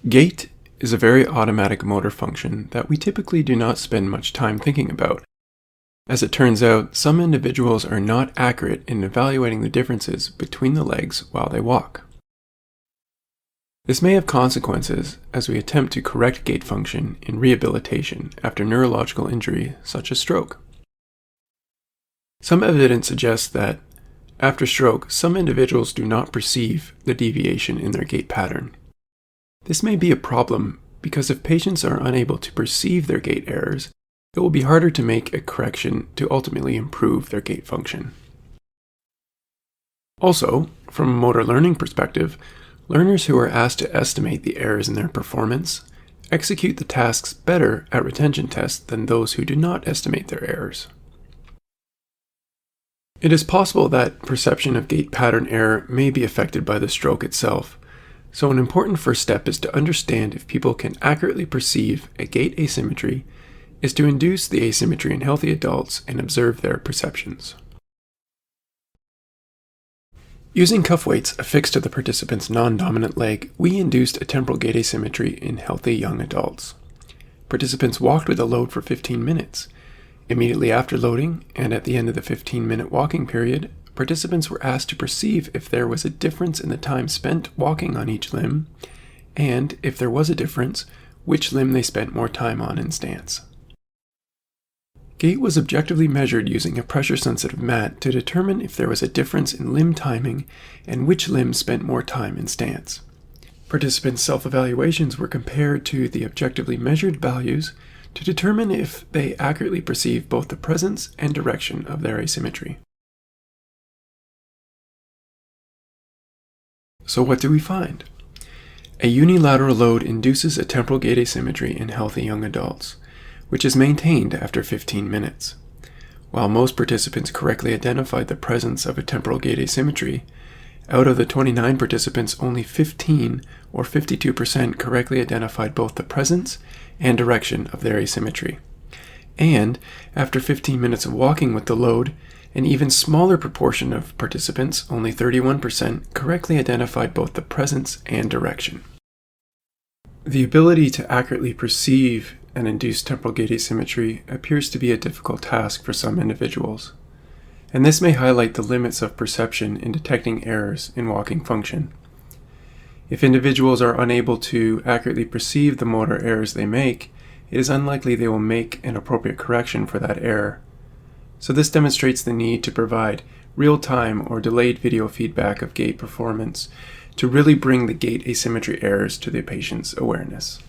Gait is a very automatic motor function that we typically do not spend much time thinking about. As it turns out, some individuals are not accurate in evaluating the differences between the legs while they walk. This may have consequences as we attempt to correct gait function in rehabilitation after neurological injury such as stroke. Some evidence suggests that after stroke, some individuals do not perceive the deviation in their gait pattern. This may be a problem because if patients are unable to perceive their gait errors, it will be harder to make a correction to ultimately improve their gait function. Also, from a motor learning perspective, learners who are asked to estimate the errors in their performance execute the tasks better at retention tests than those who do not estimate their errors. It is possible that perception of gait pattern error may be affected by the stroke itself, so an important first step is to understand if people can accurately perceive a gait asymmetry is to induce the asymmetry in healthy adults and observe their perceptions. Using cuff weights affixed to the participant's non-dominant leg, we induced a temporal gait asymmetry in healthy young adults. Participants walked with a load for 15 minutes. Immediately after loading, and at the end of the 15-minute walking period, participants were asked to perceive if there was a difference in the time spent walking on each limb, and, if there was a difference, which limb they spent more time on in stance. Gait was objectively measured using a pressure-sensitive mat to determine if there was a difference in limb timing and which limb spent more time in stance. Participants' self-evaluations were compared to the objectively measured values to determine if they accurately perceive both the presence and direction of their asymmetry. So what do we find? A unilateral load induces a temporal gait asymmetry in healthy young adults, which is maintained after 15 minutes. While most participants correctly identified the presence of a temporal gait asymmetry, out of the 29 participants, only 15 or 52% correctly identified both the presence and direction of their asymmetry. And after 15 minutes of walking with the load, an even smaller proportion of participants, only 31%, correctly identified both the presence and direction. The ability to accurately perceive and induce temporal gait asymmetry appears to be a difficult task for some individuals, and this may highlight the limits of perception in detecting errors in walking function. If individuals are unable to accurately perceive the motor errors they make, it is unlikely they will make an appropriate correction for that error. So this demonstrates the need to provide real-time or delayed video feedback of gait performance to really bring the gait asymmetry errors to the patient's awareness.